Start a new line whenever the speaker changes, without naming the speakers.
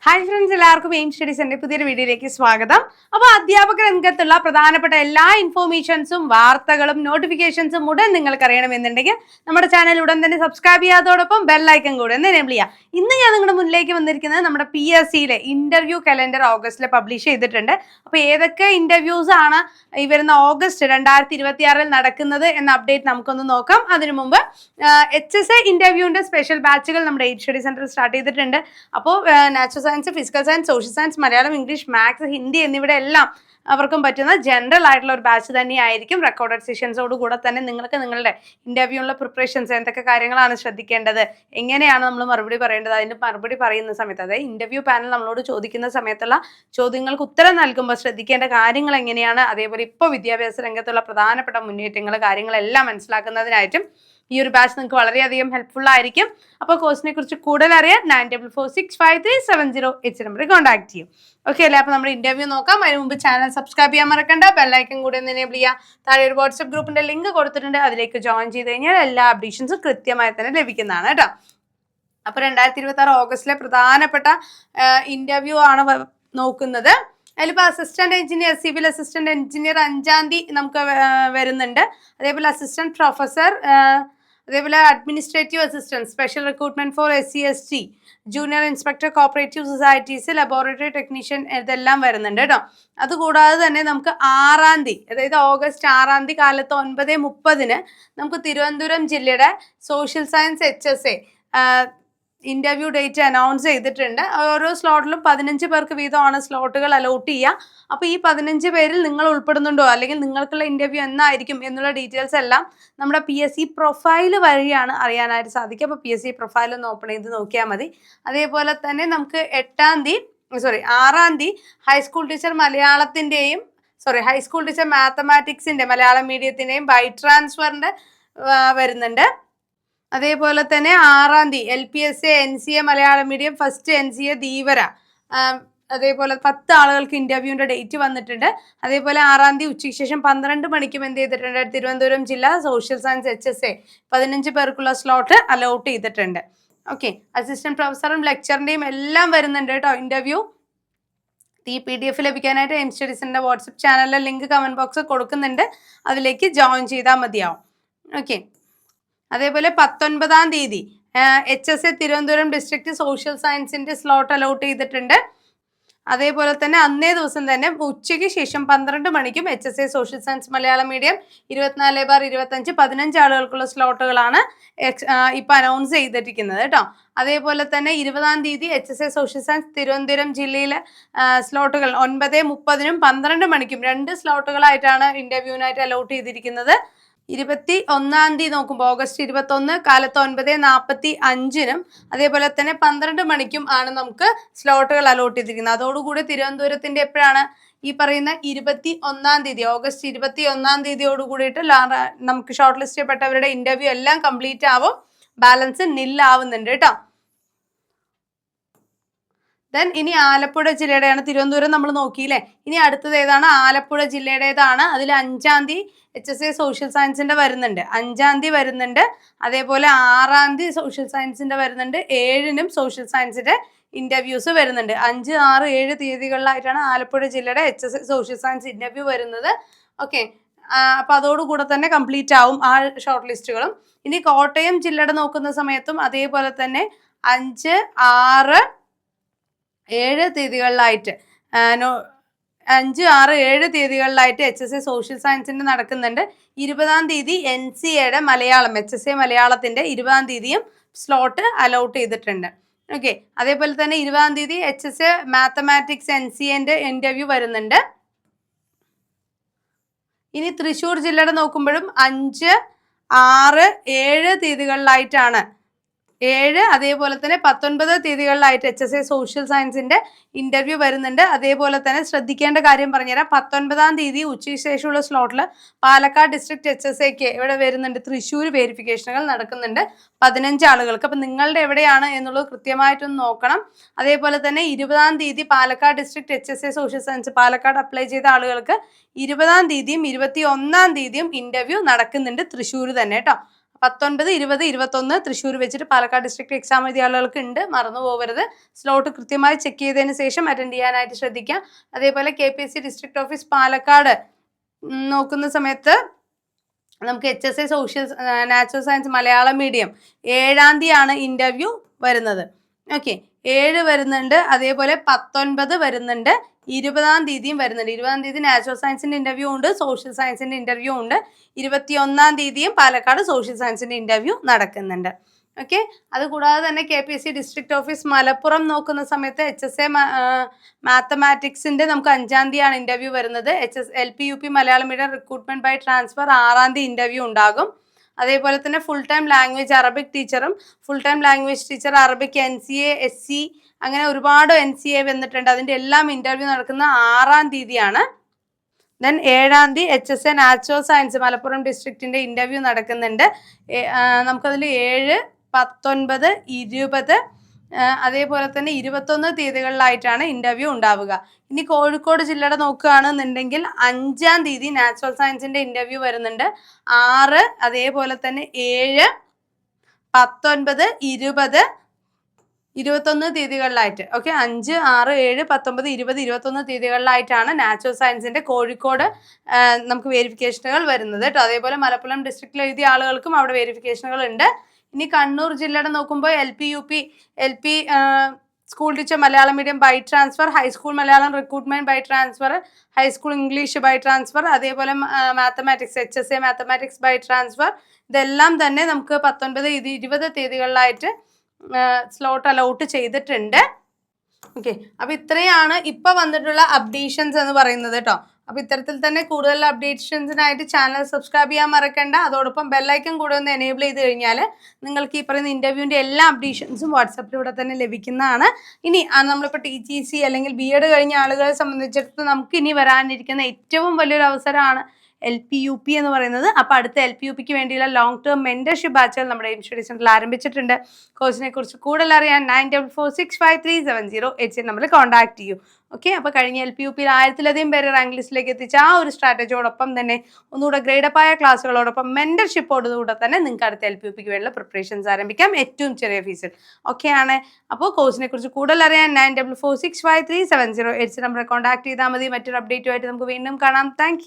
Hi friends, എല്ലാവർക്കും aim സ്റ്റഡീസിന്റെ പുതിയൊരു വീഡിയോയിലേക്ക് സ്വാഗതം. അപ്പോൾ അധ്യാപക രംഗത്തുള്ള പ്രധാനപ്പെട്ട എല്ലാ ഇൻഫോർമേഷൻസും വാർത്തകളും നോട്ടിഫിക്കേഷൻസും ഉടൻ നിങ്ങൾക്ക് അറിയണമെന്നുണ്ടെങ്കിൽ നമ്മുടെ ചാനൽ ഉടൻ തന്നെ സബ്സ്ക്രൈബ് ചെയ്യാതോടൊപ്പം ബെല്ലൈക്കൺ കൂടെ ഒന്ന് എനേബിൾ ചെയ്യുക. ഇന്ന് ഞാൻ നിങ്ങളുടെ മുന്നിലേക്ക് വന്നിരിക്കുന്നത് നമ്മുടെ PSCയിലെ ഇന്റർവ്യൂ കലണ്ടർ ഓഗസ്റ്റിൽ പബ്ലിഷ് ചെയ്തിട്ടുണ്ട്. അപ്പോൾ ഏതൊക്കെ ഇന്റർവ്യൂസ് ആണ് ഈ വരുന്ന ഓഗസ്റ്റ് 2026 നടക്കുന്നത് എന്ന അപ്ഡേറ്റ് നമുക്കൊന്ന് നോക്കാം. അതിനു മുമ്പ് HSA ഇന്റർവ്യൂവിന്റെ സ്പെഷ്യൽ ബാച്ചുകൾ നമ്മുടെ എയിം സ്റ്റഡി സെന്റർ സ്റ്റാർട്ട് ചെയ്തിട്ടുണ്ട്. അപ്പോൾ natural science, physical science, social science, Malayalam, English, maths, Hindi എന്നിവിടെ എല്ലാം അവർക്കും പറ്റുന്ന ജനറൽ ആയിട്ടുള്ള ഒരു ബാച്ച് തന്നെയായിരിക്കും. റെക്കോർഡഡ് സെഷൻസോട് കൂടെ തന്നെ നിങ്ങൾക്ക് നിങ്ങളുടെ ഇന്റർവ്യൂവിനുള്ള പ്രിപ്പറേഷൻസ് എന്തൊക്കെ കാര്യങ്ങളാണ് ശ്രദ്ധിക്കേണ്ടത്, എങ്ങനെയാണ് നമ്മൾ മറുപടി പറയേണ്ടത്, അതിന് മറുപടി പറയുന്ന സമയത്ത്, അതായത് ഇന്റർവ്യൂ പാനൽ നമ്മളോട് ചോദിക്കുന്ന സമയത്തുള്ള ചോദ്യങ്ങൾക്ക് ഉത്തരം നൽകുമ്പോൾ ശ്രദ്ധിക്കേണ്ട കാര്യങ്ങൾ എങ്ങനെയാണ്, അതേപോലെ ഇപ്പോൾ വിദ്യാഭ്യാസ രംഗത്തുള്ള പ്രധാനപ്പെട്ട മുന്നേറ്റങ്ങൾ, കാര്യങ്ങളെല്ലാം മനസ്സിലാക്കുന്നതിനായിട്ടും ഈ ഒരു ബാച്ച് നിങ്ങൾക്ക് വളരെയധികം ഹെൽപ്ഫുൾ ആയിരിക്കും. അപ്പോൾ കോഴ്സിനെ കുറിച്ച് കൂടുതൽ അറിയാൻ 94465370 നമ്പറിൽ കോൺടാക്ട് ചെയ്യും. ഓക്കെ അല്ലേ? അപ്പോൾ നമ്മുടെ ഇന്റർവ്യൂ നോക്കാം. അതിന് മുമ്പ് ചാനൽ സബ്സ്ക്രൈബ് ചെയ്യാൻ മറക്കണ്ട, ബെല്ലൈക്കൺ കൂടെ ഒന്ന് എനേബിൾ ചെയ്യുക. താഴെ ഒരു വാട്സ്ആപ്പ് ഗ്രൂപ്പിന്റെ ലിങ്ക് കൊടുത്തിട്ടുണ്ട്, അതിലേക്ക് ജോയിൻ ചെയ്ത് കഴിഞ്ഞാൽ എല്ലാ അപ്ഡേഷൻസും കൃത്യമായി തന്നെ ലഭിക്കുന്നതാണ് കേട്ടോ. അപ്പോൾ 2026 ഓഗസ്റ്റിലെ പ്രധാനപ്പെട്ട ഇന്റർവ്യൂ ആണ് നോക്കുന്നത്. അതിലിപ്പോൾ assistant engineer, civil assistant engineer 5-ാം തീയതി നമുക്ക് വരുന്നുണ്ട്. അതേപോലെ അസിസ്റ്റന്റ് പ്രൊഫസർ, അതേപോലെ administrative assistant, special recruitment four SC/ST, junior inspector cooperative societies, laboratory technician, ഇതെല്ലാം വരുന്നുണ്ട് കേട്ടോ. അതുകൂടാതെ തന്നെ നമുക്ക് 6-ാം തീയതി, അതായത് ഓഗസ്റ്റ് 6-ാം തീയതി കാലത്ത് 9:30 നമുക്ക് തിരുവനന്തപുരം ജില്ലയുടെ social science HSA interview date announce ചെയ്തിട്ടുണ്ട്. ഓരോ സ്ലോട്ടിലും 15 പേർക്ക് വീതമാണ് സ്ലോട്ടുകൾ അലോട്ട് ചെയ്യുക. അപ്പോൾ ഈ 15 പേരിൽ നിങ്ങൾ ഉൾപ്പെടുന്നുണ്ടോ, അല്ലെങ്കിൽ നിങ്ങൾക്കുള്ള ഇന്റർവ്യൂ എന്നായിരിക്കും എന്നുള്ള ഡീറ്റെയിൽസ് എല്ലാം നമ്മുടെ PSC പ്രൊഫൈൽ വഴിയാണ് അറിയാനായിട്ട് സാധിക്കുക. അപ്പോൾ PSC പ്രൊഫൈൽ ഒന്ന് ഓപ്പൺ ചെയ്ത് നോക്കിയാൽ മതി. അതേപോലെ തന്നെ നമുക്ക് 6-ാം തീയതി ഹൈസ്കൂൾ ടീച്ചർ മലയാളത്തിൻ്റെയും ഹൈസ്കൂൾ ടീച്ചർ മാത്തമാറ്റിക്സിൻ്റെ മലയാളം മീഡിയത്തിൻ്റെയും ബൈ ട്രാൻസ്ഫറിൻ്റെ വരുന്നുണ്ട്. അതേപോലെ തന്നെ 6-ാം തീയതി LPSA NCA Malayalam medium first NCA Dheevara, അതേപോലെ 10 ആളുകൾക്ക് ഇന്റർവ്യൂവിന്റെ ഡേറ്റ് വന്നിട്ടുണ്ട്. അതേപോലെ 6-ാം തീയതി ഉച്ചയ്ക്ക് ശേഷം 12 മണിക്കും എന്ത് ചെയ്തിട്ടുണ്ട്, തിരുവനന്തപുരം ജില്ല സോഷ്യൽ സയൻസ് HSA 15 പേർക്കുള്ള സ്ലോട്ട് അലോട്ട് ചെയ്തിട്ടുണ്ട്. ഓക്കെ, അസിസ്റ്റന്റ് പ്രൊഫസറും ലെക്ചറിന്റെയും എല്ലാം വരുന്നുണ്ട് കേട്ടോ ഇന്റർവ്യൂ. ഈ PDF ലഭിക്കാനായിട്ട് എയിം സ്റ്റഡീസിന്റെ വാട്സപ്പ് ചാനലിലെ ലിങ്ക് കമന്റ് ബോക്സ് കൊടുക്കുന്നുണ്ട്, അതിലേക്ക് ജോയിൻ ചെയ്താൽ മതിയാവും. ഓക്കെ, അതേപോലെ 19-ാം തീയതി HSA തിരുവനന്തപുരം ഡിസ്ട്രിക്ട് സോഷ്യൽ സയൻസിന്റെ സ്ലോട്ട് അലോട്ട് ചെയ്തിട്ടുണ്ട്. അതേപോലെ തന്നെ അന്നേ ദിവസം തന്നെ ഉച്ചയ്ക്ക് ശേഷം 12 മണിക്കും HSA social science Malayalam medium 24/25 15 ആളുകൾക്കുള്ള സ്ലോട്ടുകളാണ് ഇപ്പം അനൗൺസ് ചെയ്തിരിക്കുന്നത് കേട്ടോ. അതേപോലെ തന്നെ 20-ാം തീയതി HSA സോഷ്യൽ സയൻസ് തിരുവനന്തപുരം ജില്ലയിലെ സ്ലോട്ടുകൾ 9:30 12 മണിക്കും 2 സ്ലോട്ടുകളായിട്ടാണ് ഇന്റർവ്യൂവിനായിട്ട് അലോട്ട് ചെയ്തിരിക്കുന്നത്. 21-ാം തീയതി നോക്കുമ്പോൾ ഓഗസ്റ്റ് 21 കാലത്ത് 9:45 അതേപോലെ തന്നെ 12 മണിക്കും ആണ് നമുക്ക് സ്ലോട്ടുകൾ അലോട്ട് ചെയ്തിരിക്കുന്നത്. അതോടുകൂടി തിരുവനന്തപുരത്തിന്റെ എപ്പോഴാണ് ഈ പറയുന്ന 21-ാം തീയതി ഓഗസ്റ്റ് 21-ാം തീയതിയോട് കൂടിയിട്ട് നമുക്ക് ഷോർട്ട് ലിസ്റ്റ് ചെയ്യപ്പെട്ടവരുടെ ഇന്റർവ്യൂ എല്ലാം കംപ്ലീറ്റ് ആവും, ബാലൻസ് നില്ലാവുന്നുണ്ട് കേട്ടോ. ദെൻ ഇനി ആലപ്പുഴ ജില്ലയുടെയാണ്. തിരുവനന്തപുരം നമ്മൾ നോക്കിയില്ലേ, ഇനി അടുത്തത് ഏതാണ്? ആലപ്പുഴ ജില്ലയുടേതാണ്. അതിൽ 5-ാം തീയതി HSA സോഷ്യൽ സയൻസിന്റെ വരുന്നുണ്ട്, 5-ാം തീയതി വരുന്നുണ്ട്. അതേപോലെ 6-ാം തീയതി സോഷ്യൽ സയൻസിന്റെ വരുന്നുണ്ട്, 7-നും സോഷ്യൽ സയൻസിന്റെ ഇന്റർവ്യൂസ് വരുന്നുണ്ട്. 5, 6, 7 തീയതികളിലായിട്ടാണ് ആലപ്പുഴ ജില്ലയുടെ HSA സോഷ്യൽ സയൻസ് ഇന്റർവ്യൂ വരുന്നത്. ഓക്കെ, അപ്പൊ അതോടുകൂടെ തന്നെ കംപ്ലീറ്റ് ആവും ആ ഷോർട്ട് ലിസ്റ്റുകളും. ഇനി കോട്ടയം ജില്ലയുടെ നോക്കുന്ന സമയത്തും അതേപോലെ തന്നെ 5, 6, 7 തീയതികളിലായിട്ട് 5, 6, 7 തീയതികളിലായിട്ട് HSA സോഷ്യൽ സയൻസിന്റെ നടക്കുന്നുണ്ട്. 20-ാം തീയതി NCAയുടെ മലയാളം HSA മലയാളത്തിന്റെ 20-ാം തീയതിയും സ്ലോട്ട് അലോട്ട് ചെയ്തിട്ടുണ്ട്. ഓക്കെ, അതേപോലെ തന്നെ 20-ാം തീയതി HSA മാത്തമാറ്റിക്സ് NCAന്റെ ഇന്റർവ്യൂ വരുന്നുണ്ട്. ഇനി തൃശ്ശൂർ ജില്ലയുടെ നോക്കുമ്പോഴും 5, 6, 7 തീയതികളിലായിട്ടാണ് 7 അതേപോലെ തന്നെ 19 തീയതികളിലായിട്ട് HSA സോഷ്യൽ സയൻസിന്റെ ഇന്റർവ്യൂ വരുന്നുണ്ട്. അതേപോലെ തന്നെ ശ്രദ്ധിക്കേണ്ട കാര്യം പറഞ്ഞുതരാം. 19-ാം തീയതി ഉച്ചയ്ക്ക് ശേഷമുള്ള സ്ലോട്ടിൽ പാലക്കാട് ഡിസ്ട്രിക്ട് HSAക്ക് ഇവിടെ വരുന്നുണ്ട്, തൃശ്ശൂർ വെരിഫിക്കേഷനുകൾ നടക്കുന്നുണ്ട് 15 ആളുകൾക്ക്. അപ്പം നിങ്ങളുടെ എവിടെയാണ് എന്നുള്ളത് കൃത്യമായിട്ടൊന്ന് നോക്കണം. അതേപോലെ തന്നെ 20-ാം തീയതി Palakkad district HSA social science Palakkad apply ചെയ്ത ആളുകൾക്ക് 20-ാം തീയതിയും 21-ാം തീയതിയും ഇന്റർവ്യൂ നടക്കുന്നുണ്ട് തൃശ്ശൂർ തന്നെ കേട്ടോ. 19, 20, 21 തൃശ്ശൂർ വെച്ചിട്ട് പാലക്കാട് ഡിസ്ട്രിക്ട് എക്സാം എഴുതിയ ആളുകൾക്ക് ഉണ്ട്, മറന്നു പോകരുത്. സ്ലോട്ട് കൃത്യമായി ചെക്ക് ചെയ്തതിന് ശേഷം അറ്റൻഡ് ചെയ്യാനായിട്ട് ശ്രദ്ധിക്കുക. അതേപോലെ KPSC ഡിസ്ട്രിക്ട് ഓഫീസ് പാലക്കാട് നോക്കുന്ന സമയത്ത് നമുക്ക് HSA social natural science Malayalam medium 7-ാം തീയതിയാണ് ഇൻ്റർവ്യൂ വരുന്നത്. ഓക്കെ, 7 വരുന്നുണ്ട്, അതേപോലെ 19 വരുന്നുണ്ട്, 20-ാം തീയതിയും വരുന്നുണ്ട്. 20-ാം തീയതി നാച്ചുറൽ സയൻസിൻ്റെ ഇൻ്റർവ്യൂ ഉണ്ട്, സോഷ്യൽ സയൻസിൻ്റെ ഇൻ്റർവ്യൂ ഉണ്ട്. 21-ാം തീയതിയും പാലക്കാട് സോഷ്യൽ സയൻസിൻ്റെ ഇൻ്റർവ്യൂ നടക്കുന്നുണ്ട്. ഓക്കെ, അതുകൂടാതെ തന്നെ KPSC ഡിസ്ട്രിക്ട് ഓഫീസ് മലപ്പുറം നോക്കുന്ന സമയത്ത് HSA മാത്തമാറ്റിക്സിൻ്റെ നമുക്ക് 5-ാം തീയതിയാണ് ഇൻ്റർവ്യൂ വരുന്നത്. LP UP Malayalam medium recruitment by transfer 6-ാം തീയതി ഇൻ്റർവ്യൂ ഉണ്ടാകും. അതേപോലെ തന്നെ ഫുൾ ടൈം ലാംഗ്വേജ് അറബിക് ടീച്ചറും full time language teacher Arabic NCA SC അങ്ങനെ ഒരുപാട് NCA വന്നിട്ടുണ്ട്. അതിൻ്റെ എല്ലാം ഇൻ്റർവ്യൂ നടക്കുന്ന 6-ാം തീയതിയാണ്. ദെൻ 7-ാം തീയതി HSA നാച്ചുറൽ സയൻസ് മലപ്പുറം ഡിസ്ട്രിക്റ്റിൻ്റെ ഇൻ്റർവ്യൂ നടക്കുന്നുണ്ട്. നമുക്കതിൽ 7, 19, 20 അതേപോലെ തന്നെ 21 തീയതികളിലായിട്ടാണ് ഇൻ്റർവ്യൂ ഉണ്ടാവുക. ഇനി കോഴിക്കോട് ജില്ലയുടെ നോക്കുകയാണെന്നുണ്ടെങ്കിൽ 5-ാം തീയതി നാച്ചുറൽ സയൻസിൻ്റെ ഇൻ്റർവ്യൂ വരുന്നുണ്ട്. 6, അതേപോലെ തന്നെ 7, 19, 20, 21 തീയതികളിലായിട്ട്. ഓക്കെ, 5, 6, 7, 19, 20, 21 തീയതികളിലായിട്ടാണ് നാച്ചുറൽ സയൻസിൻ്റെ കോഴിക്കോട് നമുക്ക് വെരിഫിക്കേഷനുകൾ വരുന്നത് കേട്ടോ. അതേപോലെ മലപ്പുറം ഡിസ്ട്രിക്റ്റിൽ എഴുതിയ ആളുകൾക്കും അവിടെ വെരിഫിക്കേഷനുകൾ ഉണ്ട്. ഇനി കണ്ണൂർ ജില്ലയുടെ നോക്കുമ്പോൾ LP UP LP school teacher Malayalam medium by transfer, high school Malayalam recruitment by transfer, high school English by transfer, അതേപോലെ mathematics HSA mathematics by transfer, ഇതെല്ലാം തന്നെ നമുക്ക് 19, 20 തീയതികളിലായിട്ട് സ്ലോട്ട് അലൗട്ട് ചെയ്തിട്ടുണ്ട്. ഓക്കെ, അപ്പോൾ ഇത്രയാണ് ഇപ്പോൾ വന്നിട്ടുള്ള അപ്ഡേഷൻസ് എന്ന് പറയുന്നത് കേട്ടോ. അപ്പോൾ ഇത്തരത്തിൽ തന്നെ കൂടുതൽ അപ്ഡേഷൻസിനായിട്ട് ചാനൽ സബ്സ്ക്രൈബ് ചെയ്യാൻ മറക്കണ്ട. അതോടൊപ്പം ബെല്ലൈക്കൺ കൂടെ ഒന്ന് എനേബിൾ ചെയ്ത് കഴിഞ്ഞാൽ നിങ്ങൾക്ക് ഈ പറയുന്ന ഇൻ്റർവ്യൂവിൻ്റെ എല്ലാ അപ്ഡേഷൻസും വാട്സപ്പിലൂടെ തന്നെ ലഭിക്കുന്നതാണ്. ഇനി നമ്മളിപ്പോൾ TTC അല്ലെങ്കിൽ BEd കഴിഞ്ഞ ആളുകളെ സംബന്ധിച്ചിടത്തോളം നമുക്ക് ഇനി വരാനിരിക്കുന്ന ഏറ്റവും വലിയൊരു അവസരമാണ് LP UP എന്ന് പറയുന്നത്. അപ്പോൾ അടുത്ത LP UPക്ക് വേണ്ടിയുള്ള ലോങ് ടേം മെൻറ്റർഷിപ്പ് ബാച്ചുകൾ നമ്മുടെ സ്റ്റഡി സെൻറ്ററിൽ ആരംഭിച്ചിട്ടുണ്ട്. കോഴ്സിനെ കുറിച്ച് കൂടുതൽ അറിയാൻ 9446537088 നമ്പറിൽ കോൺടാക്ട് ചെയ്യൂ. ഓക്കെ, അപ്പോൾ കഴിഞ്ഞ LP UPയിൽ 1000-ലധികം പേര് റാങ്ക് ലിസ്റ്റിലേക്ക് എത്തിച്ച ആ ഒരു സ്ട്രാറ്റജിയോടൊപ്പം തന്നെ ഒന്നുകൂടെ ഗ്രേഡപ്പ് ആയ ക്ലാസ്സുകളോടൊപ്പം മെൻറ്റർഷിപ്പോടുകൂടെ തന്നെ നിങ്ങൾക്ക് അടുത്ത LP UPക്ക് വേണ്ടിയുള്ള പ്രിപ്പറേഷൻസ് ആരംഭിക്കാം ഏറ്റവും ചെറിയ ഫീസിൽ. ഓക്കെ ആണ്. അപ്പോൾ കോഴ്സിനെ കുറിച്ച് കൂടുതൽ അറിയാൻ 9446537088 നമ്പറിൽ കോൺടാക്ട് ചെയ്താൽ മതി. മറ്റൊരു അപ്ഡേറ്റുമായിട്ട് നമുക്ക് വീണ്ടും കാണാം. താങ്ക്